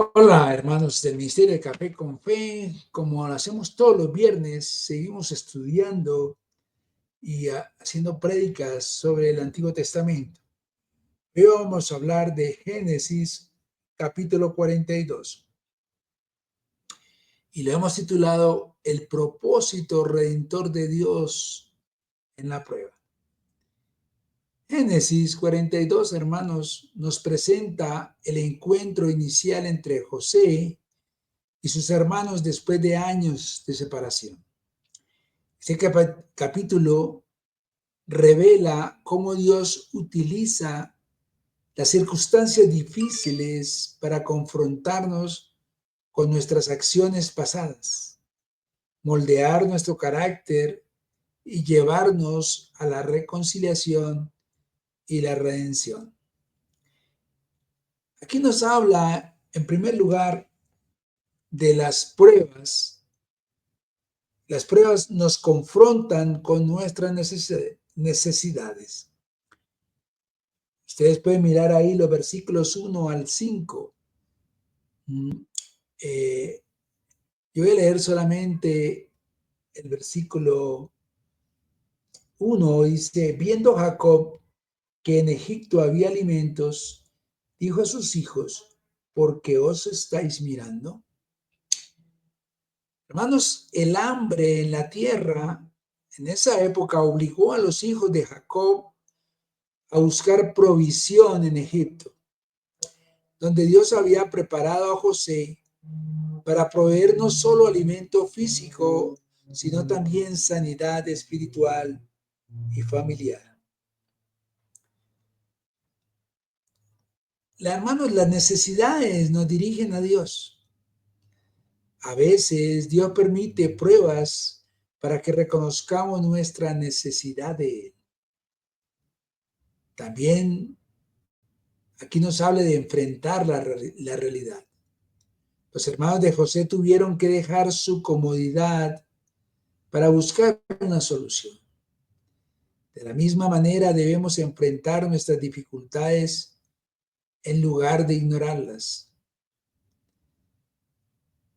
Hola, hermanos del Ministerio de Café con Fe. Como lo hacemos todos los viernes, seguimos estudiando y haciendo prédicas sobre el Antiguo Testamento. Hoy vamos a hablar de Génesis capítulo 42 y le hemos titulado El propósito redentor de Dios en la prueba. Génesis 42, hermanos, nos presenta el encuentro inicial entre José y sus hermanos después de años de separación. Este capítulo revela cómo Dios utiliza las circunstancias difíciles para confrontarnos con nuestras acciones pasadas, moldear nuestro carácter y llevarnos a la reconciliación y la redención. Aquí nos habla, en primer lugar, de las pruebas. Las pruebas nos confrontan con nuestras necesidades. Ustedes pueden mirar ahí los versículos 1 al 5. Yo voy a leer solamente el versículo 1. Dice, viendo Jacob que en Egipto había alimentos, dijo a sus hijos, ¿por qué os estáis mirando? Hermanos, el hambre en la tierra en esa época obligó a los hijos de Jacob a buscar provisión en Egipto, donde Dios había preparado a José para proveer no solo alimento físico, sino también sanidad espiritual y familiar. Hermanos, las necesidades nos dirigen a Dios. A veces Dios permite pruebas para que reconozcamos nuestra necesidad de Él. También aquí nos habla de enfrentar la realidad. Los hermanos de José tuvieron que dejar su comodidad para buscar una solución. De la misma manera debemos enfrentar nuestras dificultades en lugar de ignorarlas.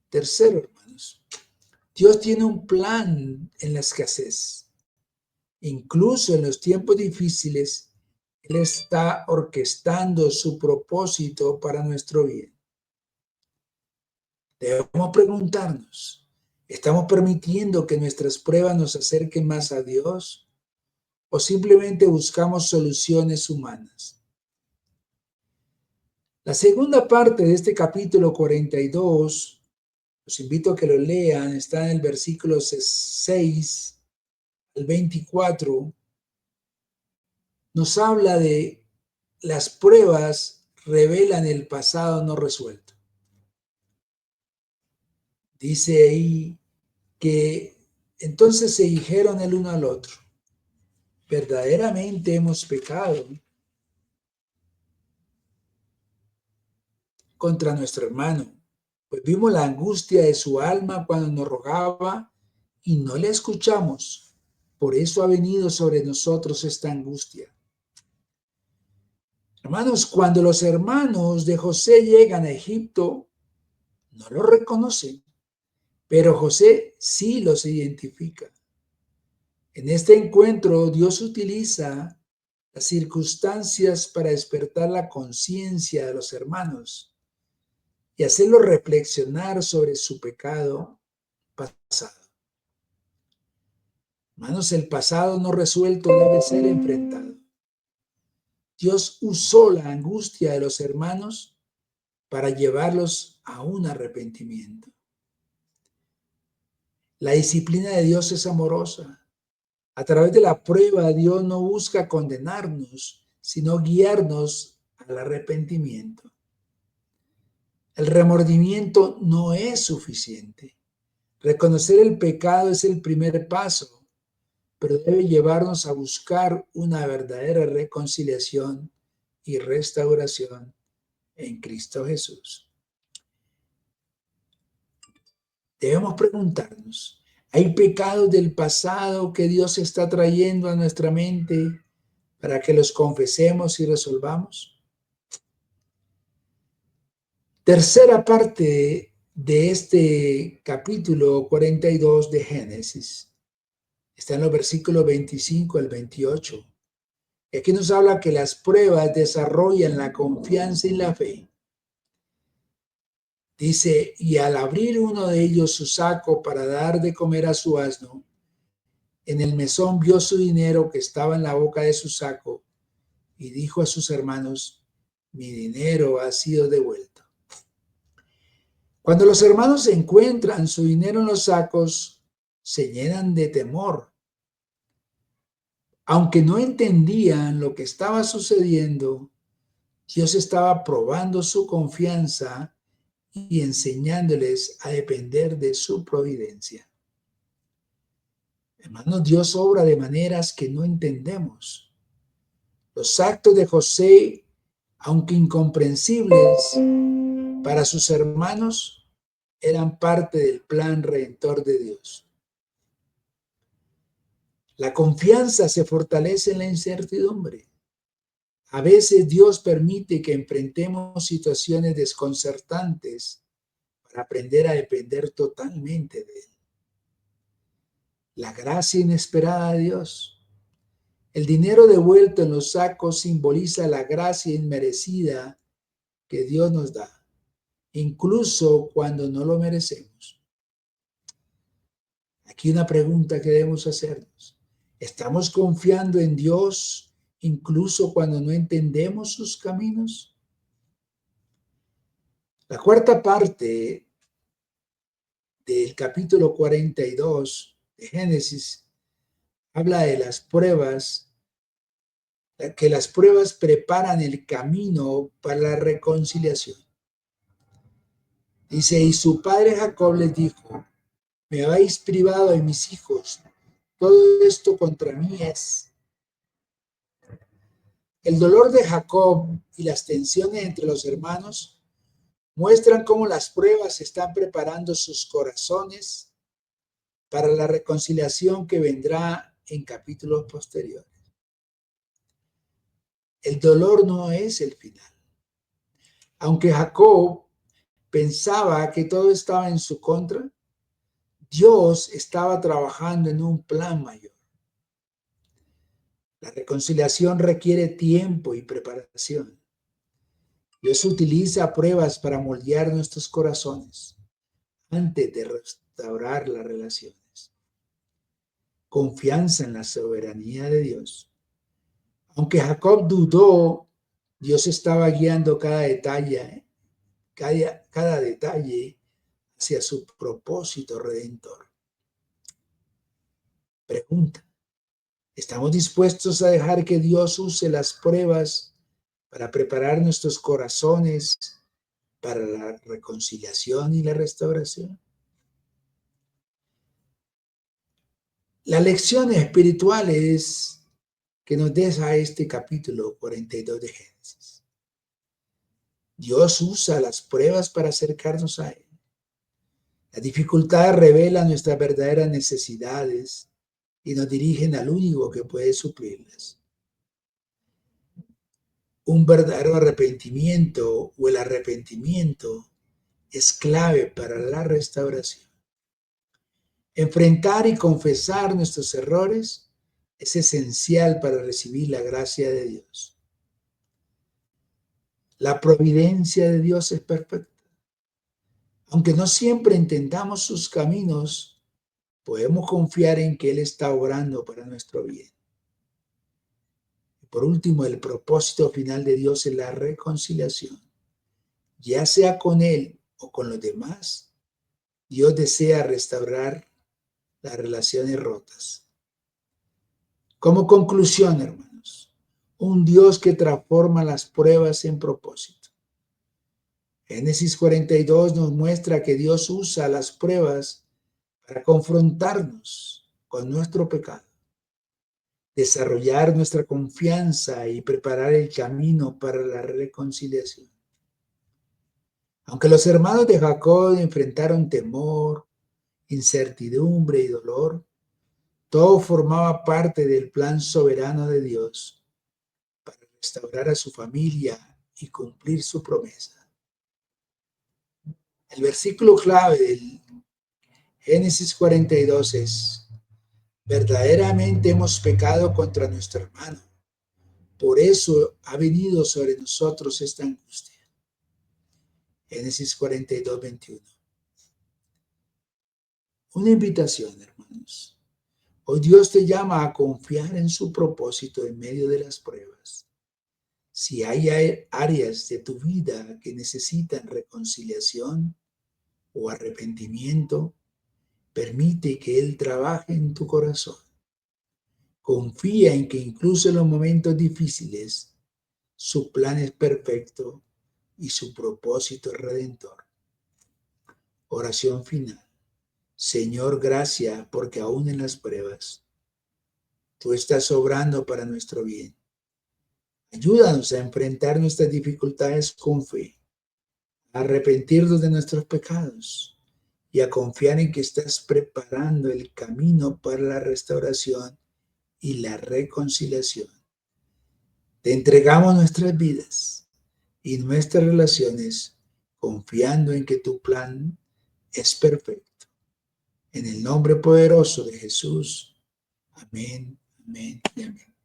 Tercero, hermanos, Dios tiene un plan en la escasez. Incluso en los tiempos difíciles, Él está orquestando su propósito para nuestro bien. Debemos preguntarnos, ¿estamos permitiendo que nuestras pruebas nos acerquen más a Dios o simplemente buscamos soluciones humanas? La segunda parte de este capítulo 42, los invito a que lo lean, está en el versículo 6 al 24, nos habla de las pruebas revelan el pasado no resuelto. Dice ahí que entonces se dijeron el uno al otro, verdaderamente hemos pecado contra nuestro hermano, pues vimos la angustia de su alma cuando nos rogaba y no le escuchamos. Por eso ha venido sobre nosotros esta angustia. Hermanos, cuando los hermanos de José llegan a Egipto, no lo reconocen, pero José sí los identifica. En este encuentro, Dios utiliza las circunstancias para despertar la conciencia de los hermanos y hacerlos reflexionar sobre su pecado pasado. Hermanos, el pasado no resuelto debe ser enfrentado. Dios usó la angustia de los hermanos para llevarlos a un arrepentimiento. La disciplina de Dios es amorosa. A través de la prueba, Dios no busca condenarnos, sino guiarnos al arrepentimiento. El remordimiento no es suficiente. Reconocer el pecado es el primer paso, pero debe llevarnos a buscar una verdadera reconciliación y restauración en Cristo Jesús. Debemos preguntarnos, ¿hay pecados del pasado que Dios está trayendo a nuestra mente para que los confesemos y resolvamos? Tercera parte de este capítulo 42 de Génesis. Está en los versículos 25 al 28. Aquí nos habla que las pruebas desarrollan la confianza y la fe. Dice, y al abrir uno de ellos su saco para dar de comer a su asno, en el mesón vio su dinero que estaba en la boca de su saco y dijo a sus hermanos, mi dinero ha sido devuelto. Cuando los hermanos encuentran su dinero en los sacos, se llenan de temor. Aunque no entendían lo que estaba sucediendo, Dios estaba probando su confianza y enseñándoles a depender de su providencia. Hermanos, Dios obra de maneras que no entendemos. Los actos de José, aunque incomprensibles para sus hermanos, eran parte del plan redentor de Dios. La confianza se fortalece en la incertidumbre. A veces Dios permite que enfrentemos situaciones desconcertantes para aprender a depender totalmente de Él. La gracia inesperada de Dios. El dinero devuelto en los sacos simboliza la gracia inmerecida que Dios nos da, incluso cuando no lo merecemos. Aquí una pregunta que debemos hacernos. ¿Estamos confiando en Dios incluso cuando no entendemos sus caminos? La cuarta parte del capítulo 42 de Génesis habla de las pruebas, que las pruebas preparan el camino para la reconciliación. Dice, y su padre Jacob les dijo, me habéis privado de mis hijos, todo esto contra mí es. El dolor de Jacob y las tensiones entre los hermanos muestran cómo las pruebas están preparando sus corazones para la reconciliación que vendrá en capítulos posteriores. El dolor no es el final. Aunque Jacob pensaba que todo estaba en su contra, Dios estaba trabajando en un plan mayor. La reconciliación requiere tiempo y preparación. Dios utiliza pruebas para moldear nuestros corazones antes de restaurar las relaciones. Confianza en la soberanía de Dios. Aunque Jacob dudó, Dios estaba guiando cada detalle hacia su propósito redentor. Pregunta, ¿estamos dispuestos a dejar que Dios use las pruebas para preparar nuestros corazones para la reconciliación y la restauración? Las lecciones espirituales que nos deja este capítulo 42 de Génesis. Dios usa las pruebas para acercarnos a Él. Las dificultades revelan nuestras verdaderas necesidades y nos dirigen al único que puede suplirlas. Un verdadero arrepentimiento o el arrepentimiento es clave para la restauración. Enfrentar y confesar nuestros errores es esencial para recibir la gracia de Dios. La providencia de Dios es perfecta. Aunque no siempre entendamos sus caminos, podemos confiar en que Él está obrando para nuestro bien. Y por último, el propósito final de Dios es la reconciliación. Ya sea con Él o con los demás, Dios desea restaurar las relaciones rotas. Como conclusión, hermanos, un Dios que transforma las pruebas en propósito. Génesis 42 nos muestra que Dios usa las pruebas para confrontarnos con nuestro pecado, desarrollar nuestra confianza y preparar el camino para la reconciliación. Aunque los hermanos de Jacob enfrentaron temor, incertidumbre y dolor, todo formaba parte del plan soberano de Dios para restaurar a su familia y cumplir su promesa. El versículo clave del Génesis 42 es: verdaderamente hemos pecado contra nuestro hermano. Por eso ha venido sobre nosotros esta angustia. Génesis 42, 21. Una invitación, hermanos. Hoy Dios te llama a confiar en su propósito en medio de las pruebas. Si hay áreas de tu vida que necesitan reconciliación o arrepentimiento, permite que Él trabaje en tu corazón. Confía en que incluso en los momentos difíciles, su plan es perfecto y su propósito es redentor. Oración final. Señor, gracias porque aún en las pruebas, tú estás obrando para nuestro bien. Ayúdanos a enfrentar nuestras dificultades con fe, a arrepentirnos de nuestros pecados y a confiar en que estás preparando el camino para la restauración y la reconciliación. Te entregamos nuestras vidas y nuestras relaciones, confiando en que tu plan es perfecto. En el nombre poderoso de Jesús. Amén, amén y amén.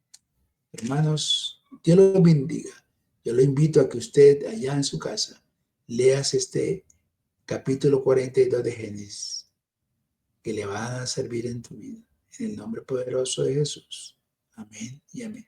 Hermanos, Dios los bendiga. Yo lo invito a que usted allá en su casa leas este capítulo 42 de Génesis, que le van a servir en tu vida. En el nombre poderoso de Jesús. Amén y amén.